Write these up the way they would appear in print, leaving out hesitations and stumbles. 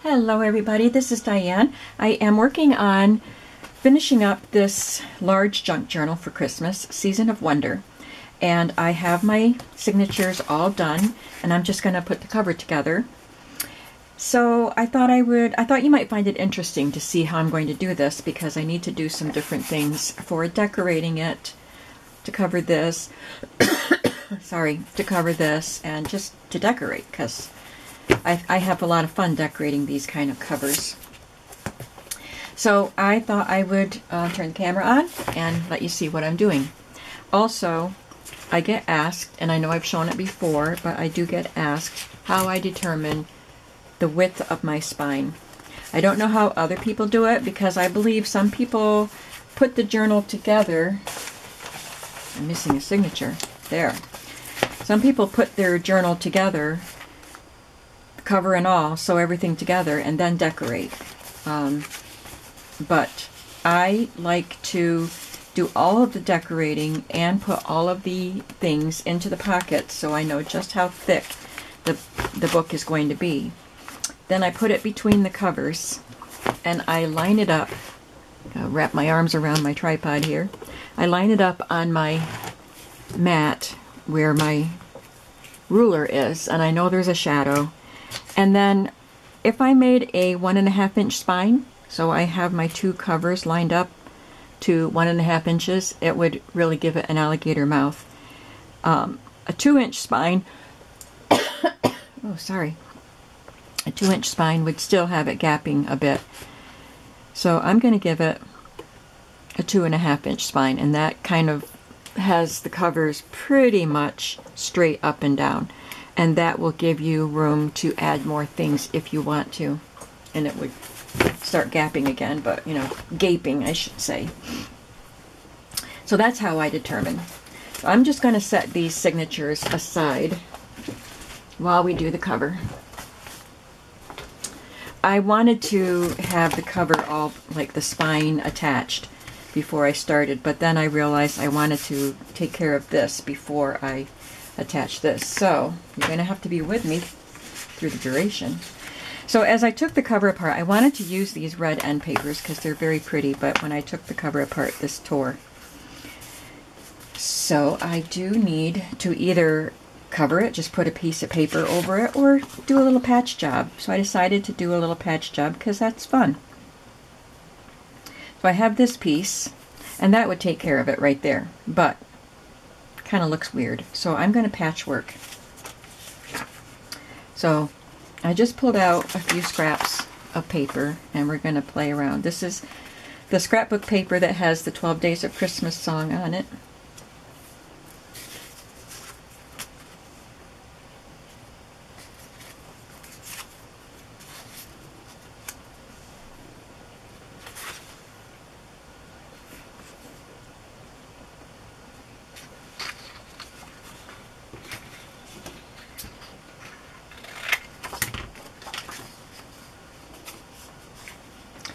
Hello everybody, this is Diane. I am working on finishing up this large junk journal for Christmas, Season of Wonder. And I have my signatures all done, and I'm just going to put the cover together. So I thought you might find it interesting to see how I'm going to do this, because I need to do some different things for decorating it, to cover this, to cover this, and just to decorate, because I have a lot of fun decorating these kind of covers. So I thought I would turn the camera on and let you see what I'm doing. Also, I get asked, and I know I've shown it before, but I do get asked how I determine the width of my spine. I don't know how other people do it, because I believe some people put the journal together. I'm missing a signature. There. Some people put their journal together, cover and all, sew everything together, and then decorate. But I like to do all of the decorating and put all of the things into the pockets, so I know just how thick the book is going to be. Then I put it between the covers and I line it up. I'll wrap my arms around my tripod here. I line it up on my mat where my ruler is, and I know there's a shadow. And then if I made a 1.5 inch spine, so I have my two covers lined up to 1.5 inches, it would really give it an alligator mouth. A 2-inch spine, oh sorry, a 2-inch spine would still have it gapping a bit. So I'm going to give it a 2.5 inch spine, and that kind of has the covers pretty much straight up and down. And that will give you room to add more things if you want to. And it would start gapping again, but, you know, gaping, I should say. So that's how I determine. So I'm just going to set these signatures aside while we do the cover. I wanted to have the cover all, like the spine, attached before I started, but then I realized I wanted to take care of this before I attach this. So you're going to have to be with me through the duration. So as I took the cover apart, I wanted to use these red end papers because they're very pretty, but when I took the cover apart, this tore. So I do need to either cover it, just put a piece of paper over it, or do a little patch job. So I decided to do a little patch job because that's fun. So I have this piece, and that would take care of it right there, but kind of looks weird. So I'm going to patchwork. So I just pulled out a few scraps of paper, and we're going to play around. This is the scrapbook paper that has the 12 Days of Christmas song on it.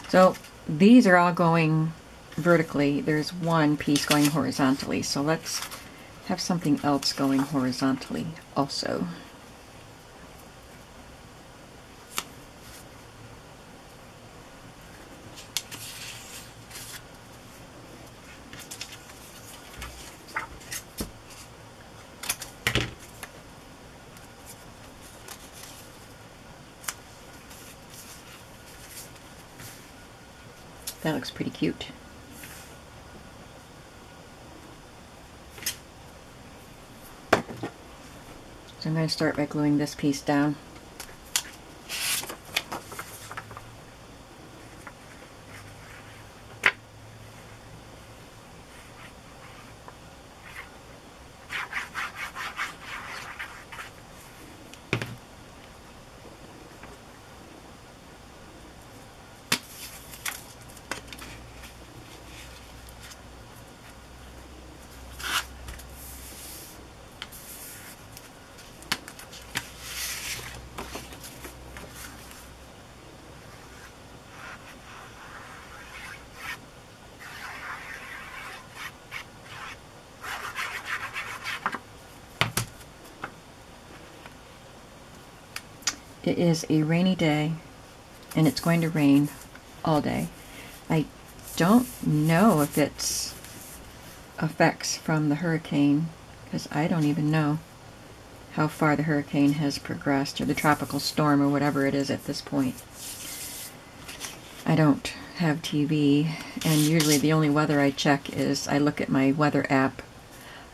So these are all going vertically. There's one piece going horizontally. So let's have something else going horizontally also. That looks pretty cute. So I'm going to start by gluing this piece down. It is a rainy day and it's going to rain all day. I don't know if it's effects from the hurricane, because I don't even know how far the hurricane has progressed, or the tropical storm, or whatever it is at this point. I don't have TV, and usually the only weather I check is I look at my weather app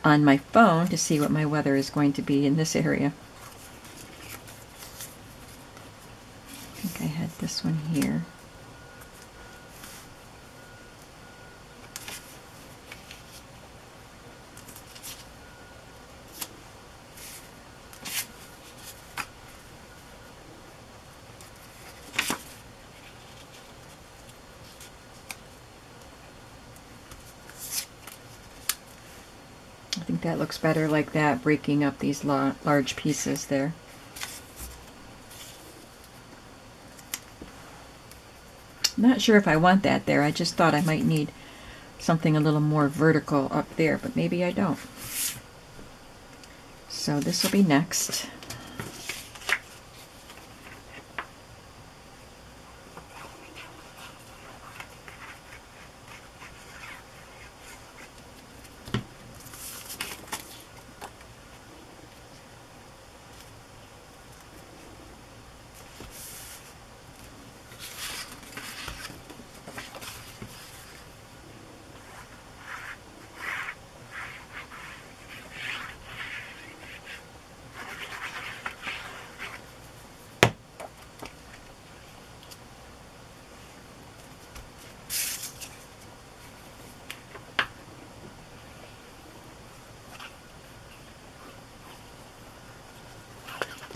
on my phone to see what my weather is going to be in this area. I think I had this one here. I think that looks better like that, breaking up these large pieces there. I'm not sure if I want that there. I just thought I might need something a little more vertical up there, but maybe I don't. So this will be next.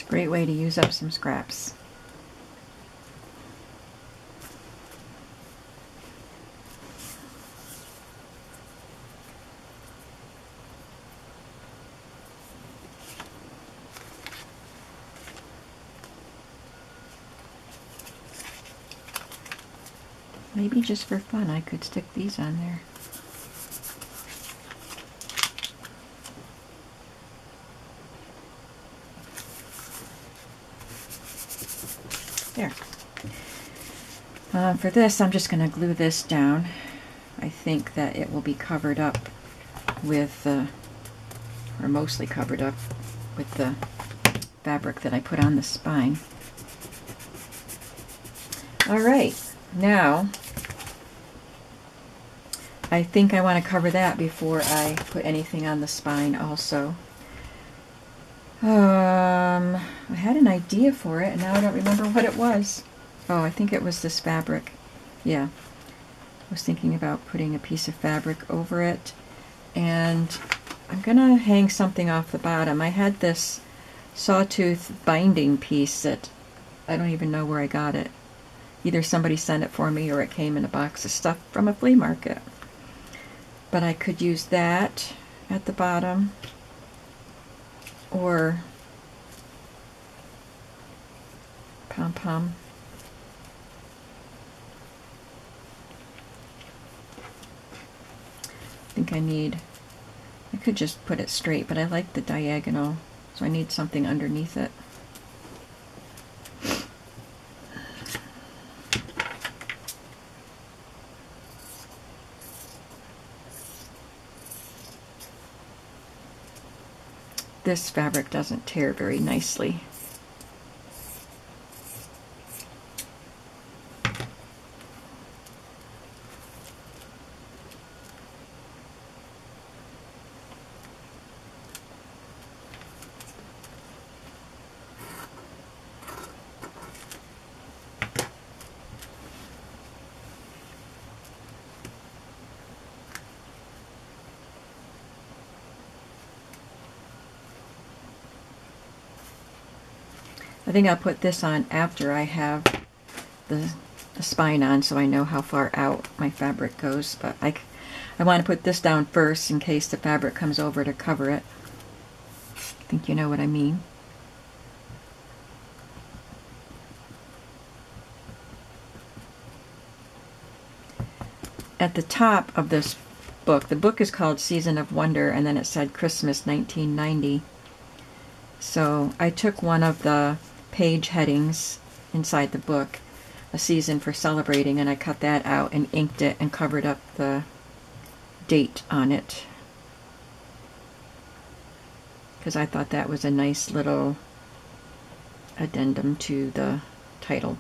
Great way to use up some scraps. Maybe just for fun I could stick these on there. There. For this, I'm just going to glue this down. I think that it will be covered up with, or mostly covered up with the fabric that I put on the spine. Alright, now I think I want to cover that before I put anything on the spine also. I had an idea for it, and now I don't remember what it was. Oh, I think it was this fabric. Yeah. I was thinking about putting a piece of fabric over it, and I'm going to hang something off the bottom. I had this sawtooth binding piece that I don't even know where I got it. Either somebody sent it for me or it came in a box of stuff from a flea market. But I could use that at the bottom, or pom-pom. I think I could just put it straight, but I like the diagonal, so I need something underneath it. This fabric doesn't tear very nicely. I think I'll put this on after I have the spine on, so I know how far out my fabric goes. But I want to put this down first in case the fabric comes over to cover it. I think you know what I mean. At the top of this book, the book is called Season of Wonder, and then it said Christmas 1990. So I took one of the page headings inside the book. a season for celebrating, and I cut that out and inked it and covered up the date on it, because I thought that was a nice little addendum to the title.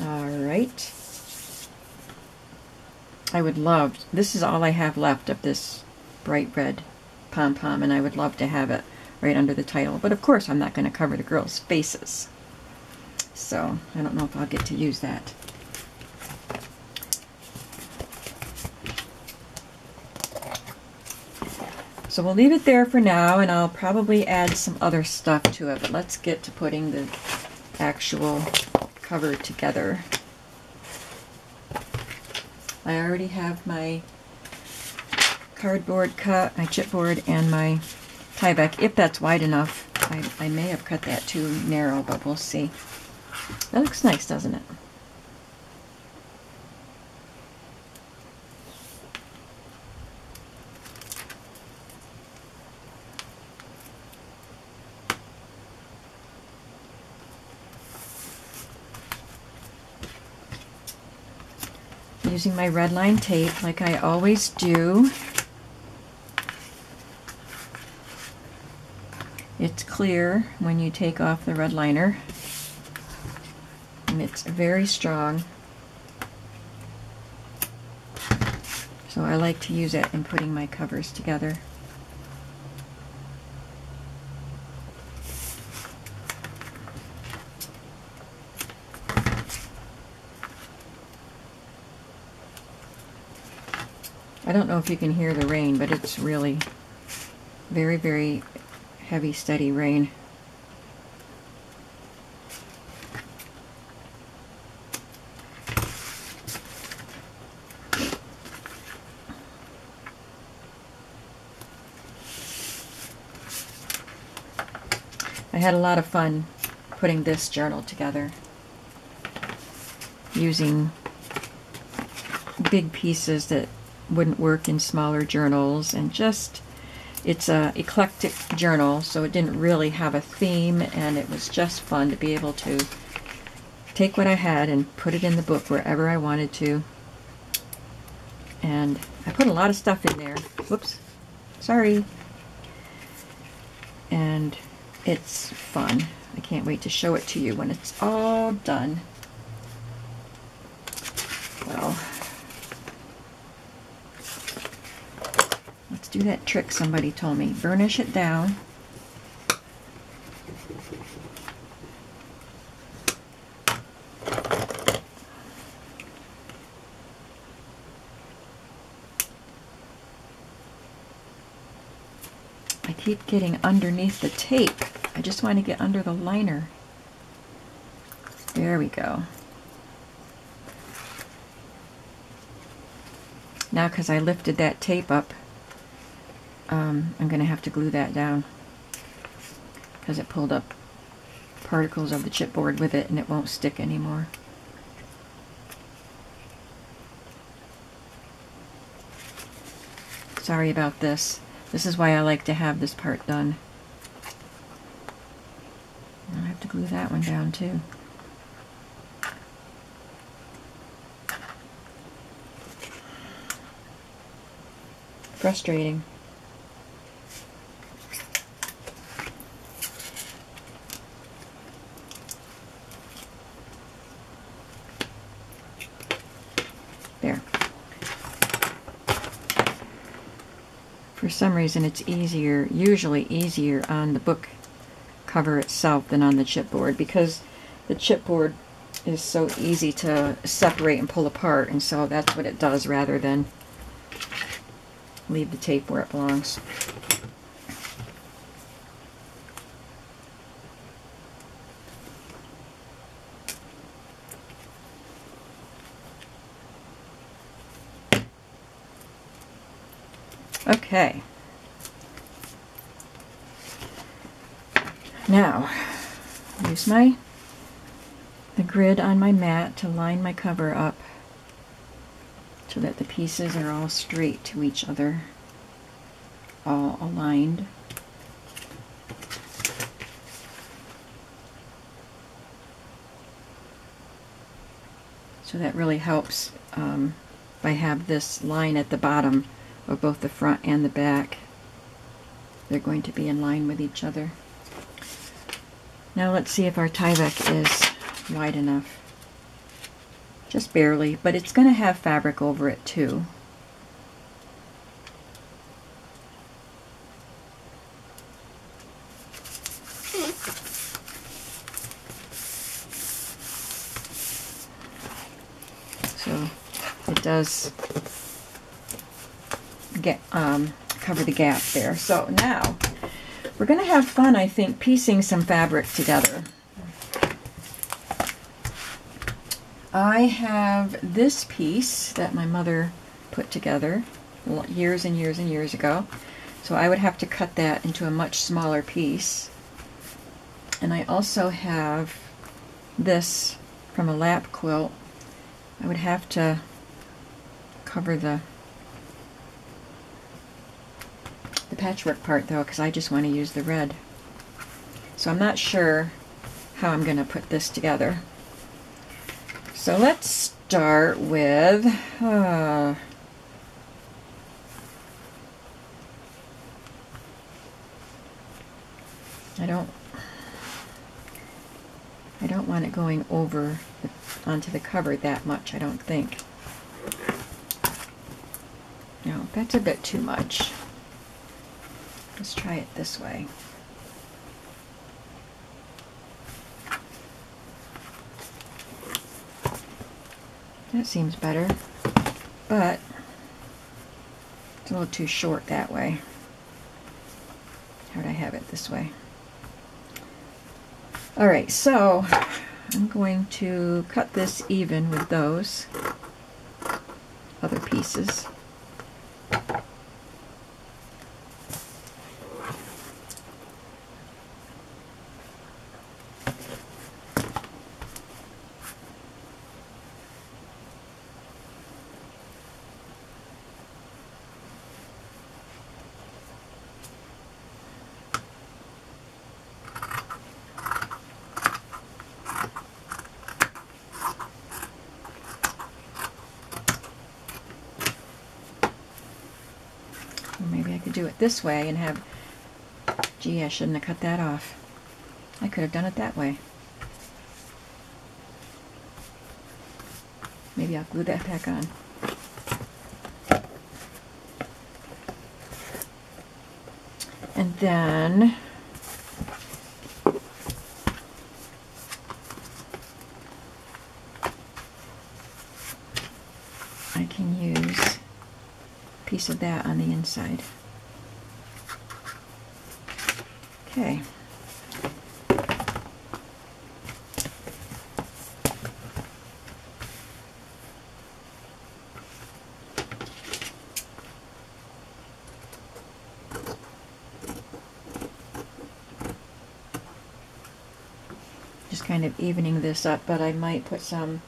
Alright. I would love, this is all I have left of this bright red pom-pom, and I would love to have it right under the title. But of course I'm not going to cover the girls' faces. So I don't know if I'll get to use that. So we'll leave it there for now, and I'll probably add some other stuff to it. But let's get to putting the actual cover together. I already have my cardboard cut, my chipboard, and my Tyvek, if that's wide enough. I may have cut that too narrow, but we'll see. That looks nice, doesn't it? Using my red line tape like I always do. It's clear when you take off the red liner, and it's very strong. So I like to use it in putting my covers together. I don't know if you can hear the rain, but it's really very, very heavy, steady rain. I had a lot of fun putting this journal together, using big pieces that wouldn't work in smaller journals, and just, it's a eclectic journal, so it didn't really have a theme, and it was just fun to be able to take what I had and put it in the book wherever I wanted to. And I put a lot of stuff in there. Whoops, sorry. And it's fun. I can't wait to show it to you when it's all done. Well, let's do that trick somebody told me. Burnish it down. I keep getting underneath the tape. I just want to get under the liner. There we go. Now, because I lifted that tape up, I'm going to have to glue that down, because it pulled up particles of the chipboard with it and it won't stick anymore. Sorry about this. This is why I like to have this part done. I have to glue that one down too. Frustrating. There. For some reason it's easier, usually easier on the book cover itself than on the chipboard, because the chipboard is so easy to separate and pull apart, and so that's what it does rather than leave the tape where it belongs. Okay. Now, use the grid on my mat to line my cover up. so that the pieces are all straight to each other, all aligned. So that really helps if I have this line at the bottom of both the front and the back. They're going to be in line with each other. Now let's see if our Tyvek is wide enough. Just barely, but it's going to have fabric over it too. So it does get cover the gap there. So now we're going to have fun, I think, piecing some fabric together. I have this piece that my mother put together years and years and years ago. So I would have to cut that into a much smaller piece. And I also have this from a lap quilt. I would have to cover the patchwork part though, because I just want to use the red. So I'm not sure how I'm going to put this together. So let's start with I don't want it going over onto the cover that much, I don't think. No, that's a bit too much. Let's try it this way. That seems better, but it's a little too short that way. How would I have it this way? Alright, so I'm going to cut this even with those other pieces. Maybe I could do it this way and have, gee, I shouldn't have cut that off. I could have done it that way. Maybe I'll glue that back on. And then I can use a piece of that on the inside. Okay. Just kind of evening this up, but I might put some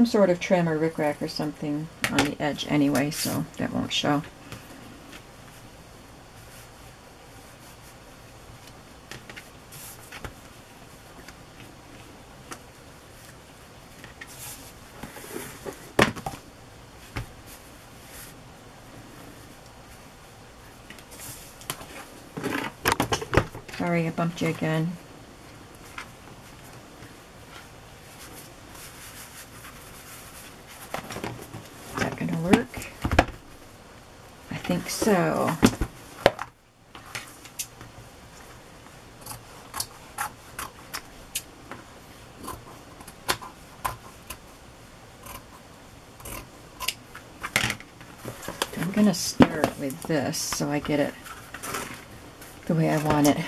sort of trim or rickrack or something on the edge anyway, so that won't show. Sorry, I bumped you again. Is that going to work? I think so. I'm going to start with this so I get it the way I want it.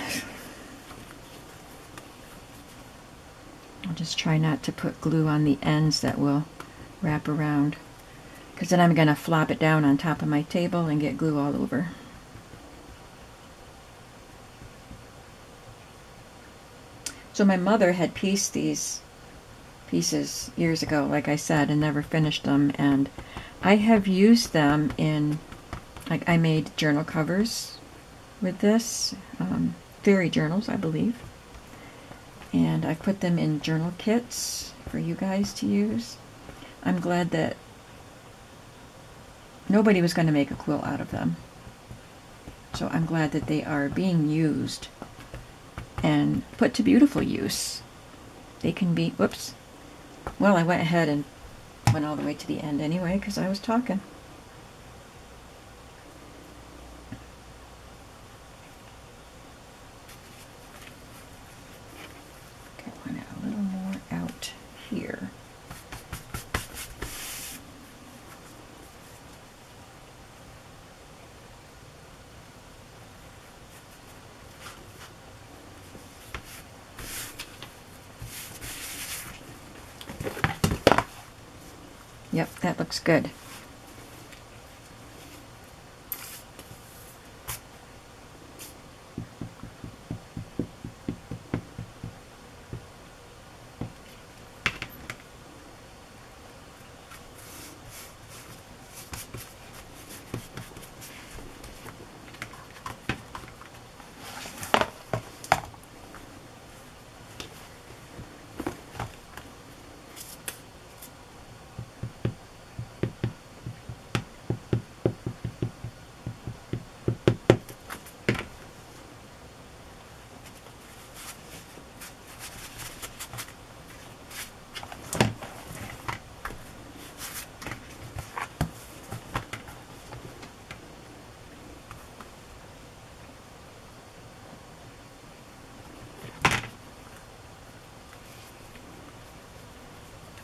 I'll just try not to put glue on the ends that will wrap around, because then I'm going to flop it down on top of my table and get glue all over. So my mother had pieced these pieces years ago, like I said, and never finished them, and I have used them in, like, I made journal covers with this, fairy journals, I believe. And I put them in journal kits for you guys to use. I'm glad that nobody was going to make a quilt out of them. So I'm glad that they are being used and put to beautiful use. They can be, whoops. Well, I went ahead and went all the way to the end anyway because I was talking. Okay, I want it a little more out here. Yep, that looks good.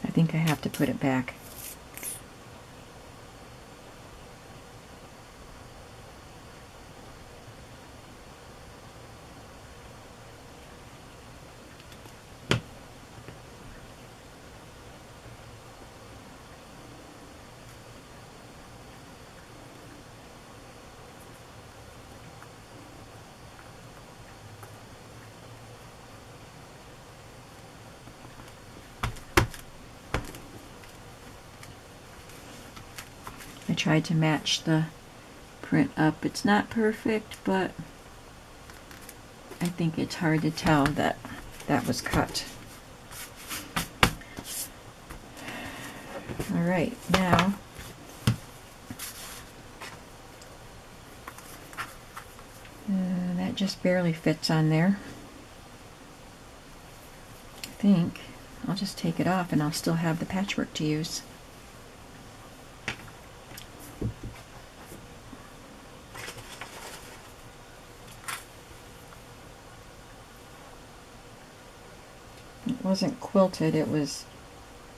I think I have to put it back. I tried to match the print up. It's not perfect, but I think it's hard to tell that that was cut. All right, now that just barely fits on there. I think I'll just take it off and I'll still have the patchwork to use. It wasn't quilted, it was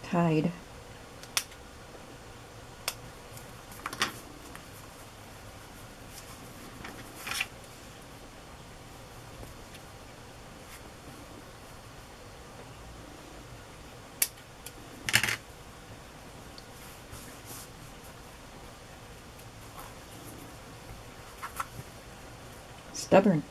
tied. Stubborn.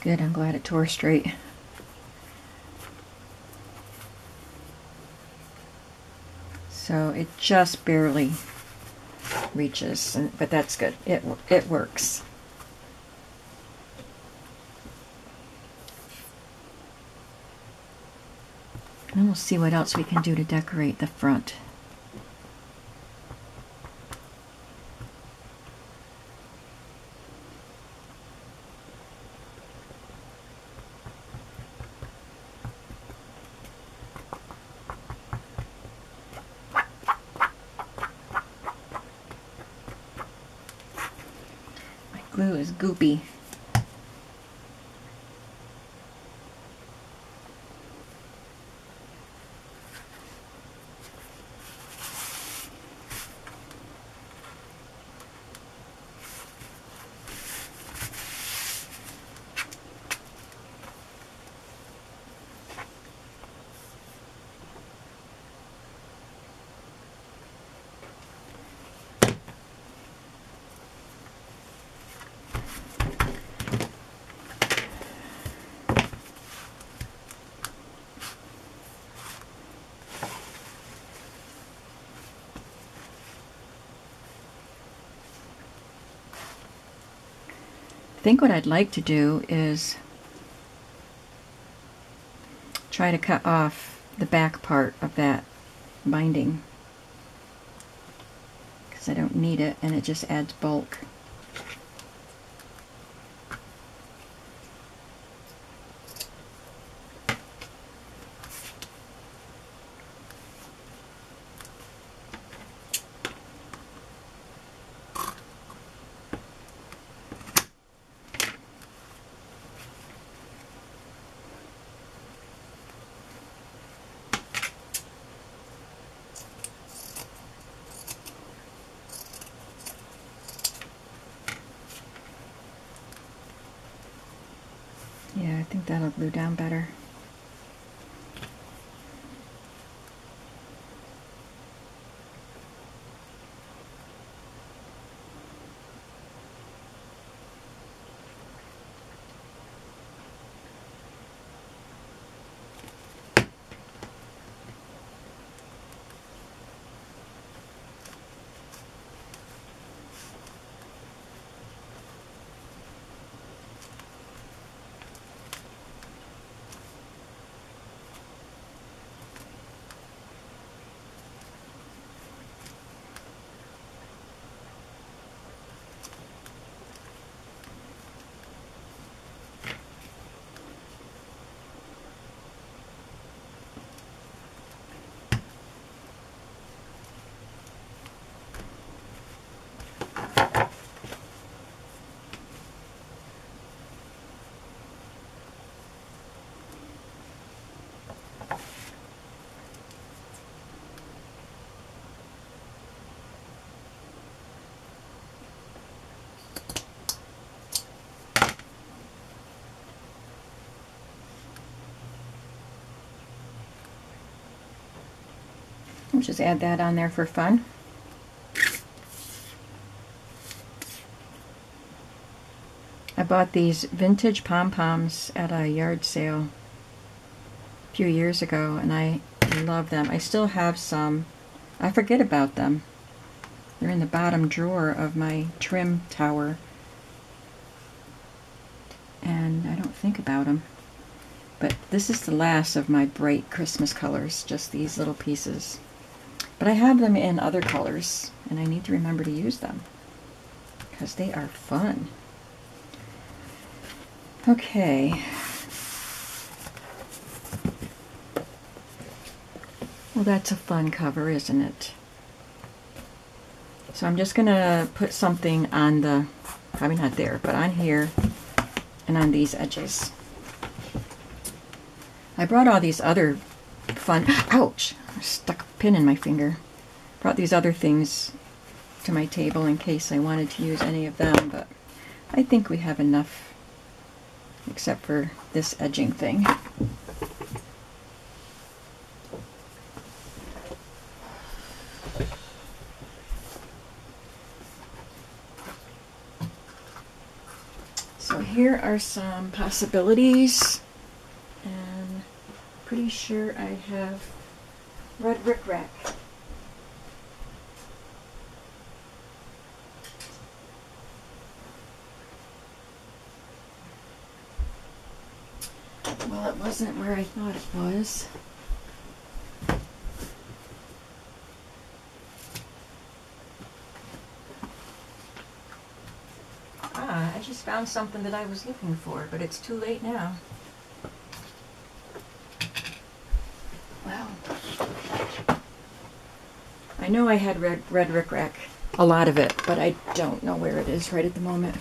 Good, I'm glad it tore straight. So it just barely reaches, but that's good. It works. And we'll see what else we can do to decorate the front. Glue is goopy. I think what I'd like to do is try to cut off the back part of that binding, because I don't need it and it just adds bulk. Yeah, I think that'll glue down better. I'll just add that on there for fun. I bought these vintage pom-poms at a yard sale a few years ago, and I love them. I still have some. I forget about them. They're in the bottom drawer of my trim tower, and I don't think about them. But this is the last of my bright Christmas colors, just these little pieces. But I have them in other colors, and I need to remember to use them because they are fun. Okay. Well, that's a fun cover, isn't it? So I'm just going to put something on the, probably not there, but on here and on these edges. I brought all these other fun, ouch, I stuck a pin in my finger. Brought these other things to my table in case I wanted to use any of them, but I think we have enough except for this edging thing. So here are some possibilities, and pretty sure I have red rickrack. Well, it wasn't where I thought it was. Ah, I just found something that I was looking for, but it's too late now. Wow. I know I had red rickrack, a lot of it, but I don't know where it is right at the moment.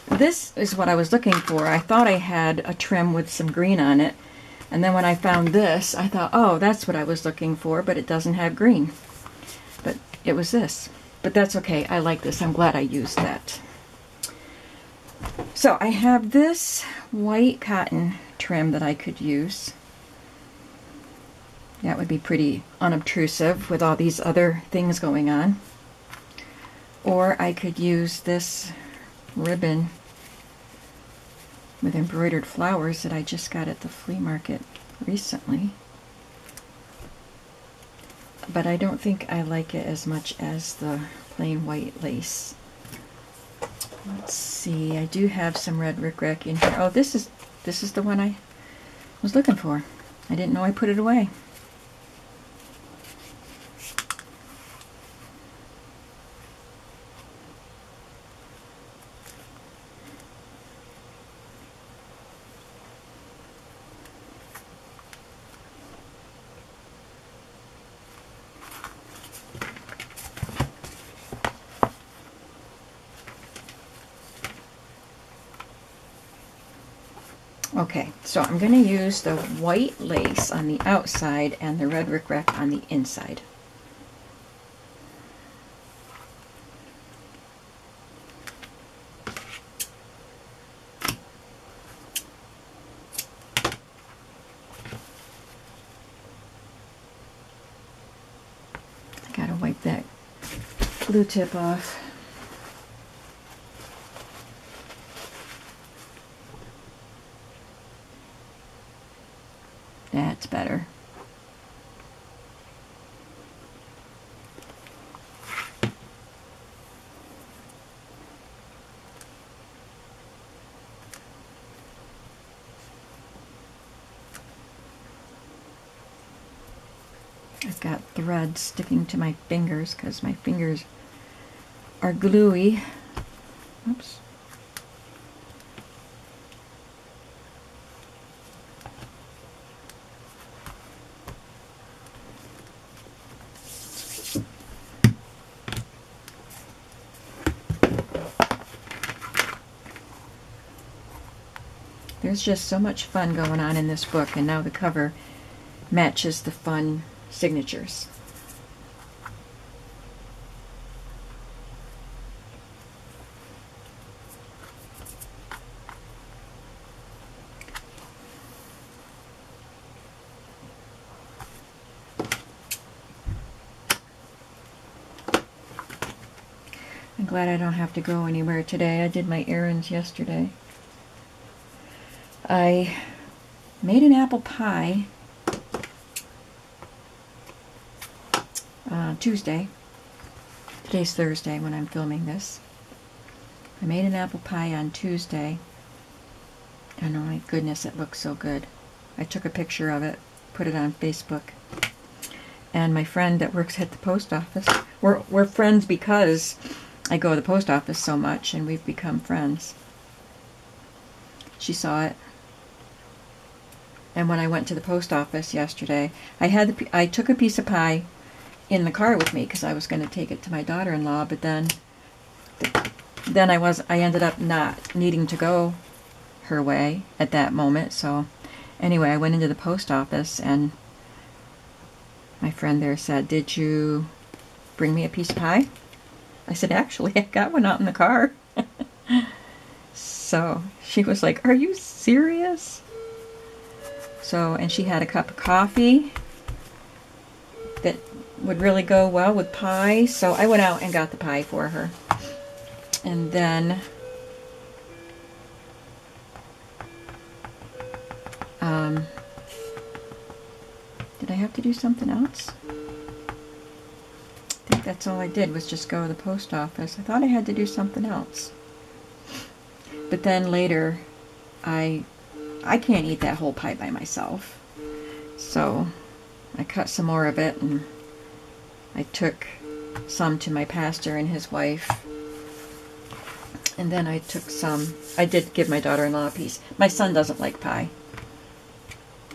This is what I was looking for. I thought I had a trim with some green on it, and then when I found this, I thought, oh, that's what I was looking for, but it doesn't have green. But it was this. But that's okay. I like this. I'm glad I used that. So I have this white cotton trim that I could use. That would be pretty unobtrusive with all these other things going on. Or I could use this ribbon with embroidered flowers that I just got at the flea market recently. But I don't think I like it as much as the plain white lace. Let's see, I do have some red rickrack in here. Oh, this is the one I was looking for. I didn't know I put it away. Okay, so I'm going to use the white lace on the outside and the red rickrack on the inside. I gotta wipe that glue tip off. That's better. I've got thread sticking to my fingers because my fingers are gluey. Oops. There's just so much fun going on in this book, and now the cover matches the fun signatures. I'm glad I don't have to go anywhere today. I did my errands yesterday. I made an apple pie Tuesday. Today's Thursday when I'm filming this. I made an apple pie on Tuesday, and oh my goodness, it looks so good. I took a picture of it, put it on Facebook, and my friend that works at the post office, we're friends because I go to the post office so much, and we've become friends. She saw it. And when I went to the post office yesterday, I took a piece of pie in the car with me because I was going to take it to my daughter-in-law, but then I ended up not needing to go her way at that moment. So anyway, I went into the post office, and my friend there said, "Did you bring me a piece of pie?" I said, "Actually, I got one out in the car." So she was like, "Are you serious?" So, and she had a cup of coffee that would really go well with pie. So I went out and got the pie for her. And then did I have to do something else? I think that's all I did was just go to the post office. I thought I had to do something else. But then later, I can't eat that whole pie by myself. So I cut some more of it, and I took some to my pastor and his wife. And then I took some, I did give my daughter-in-law a piece. My son doesn't like pie.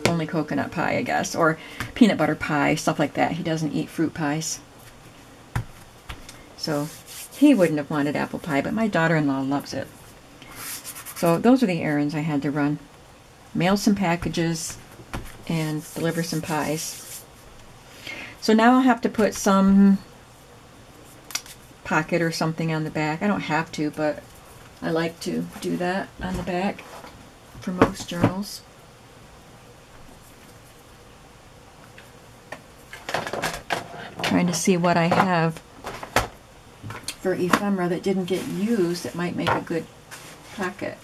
Only coconut pie, I guess, or peanut butter pie, stuff like that. He doesn't eat fruit pies. So he wouldn't have wanted apple pie, but my daughter-in-law loves it. So those are the errands I had to run. Mail some packages and deliver some pies. So now I'll have to put some pocket or something on the back. I don't have to, but I like to do that on the back for most journals. Trying to see what I have for ephemera that didn't get used that might make a good pocket.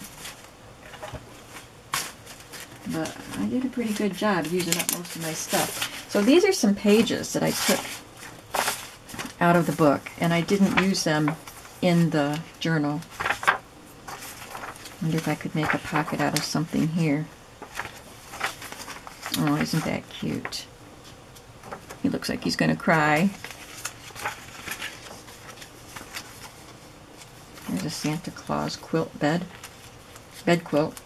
But I did a pretty good job using up most of my stuff. So these are some pages that I took out of the book, and I didn't use them in the journal. Wonder if I could make a pocket out of something here. Oh, isn't that cute? He looks like he's going to cry. There's a Santa Claus quilt bed quilt.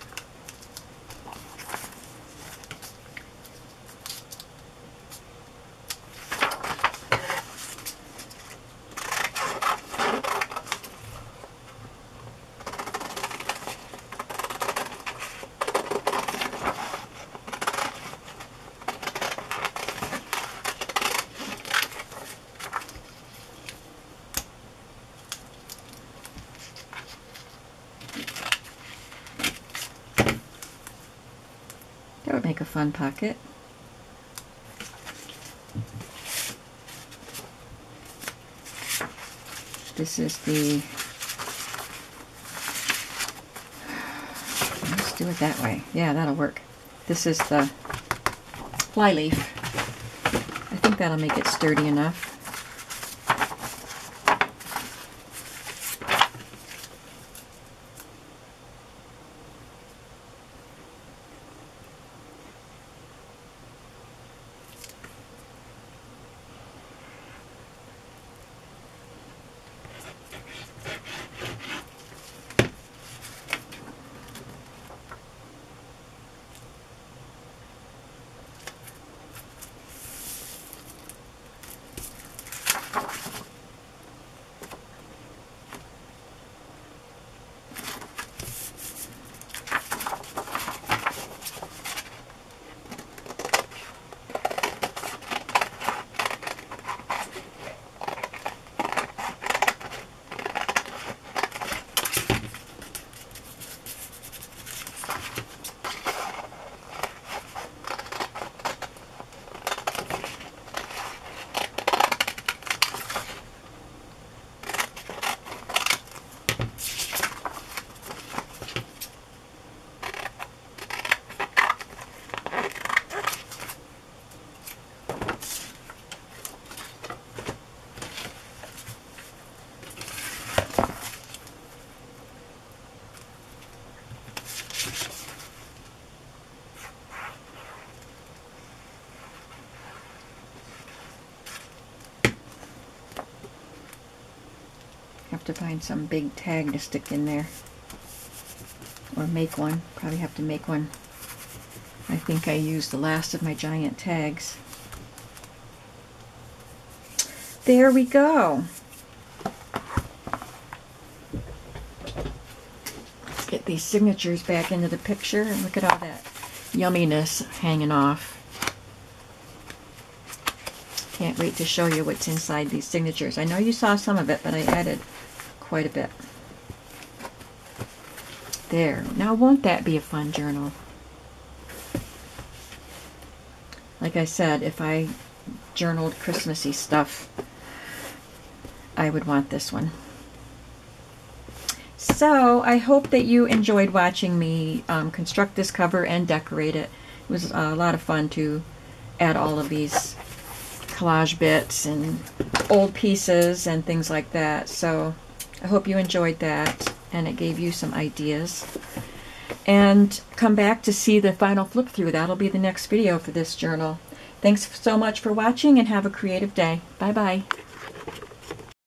That would make a fun pocket. This is the, let's do it that way. Yeah, that'll work. This is the flyleaf. I think that'll make it sturdy enough. Have to find some big tag to stick in there, or make one. Probably have to make one. I think I used the last of my giant tags. There we go. Let's get these signatures back into the picture, and look at all that yumminess hanging off. Can't wait to show you what's inside these signatures. I know you saw some of it, but I added quite a bit. There. Now, won't that be a fun journal? Like I said, if I journaled Christmassy stuff, I would want this one. So, I hope that you enjoyed watching me construct this cover and decorate it. It was a lot of fun to add all of these collage bits and old pieces and things like that. So I hope you enjoyed that and it gave you some ideas. And come back to see the final flip through. That'll be the next video for this journal. Thanks so much for watching and have a creative day. Bye bye.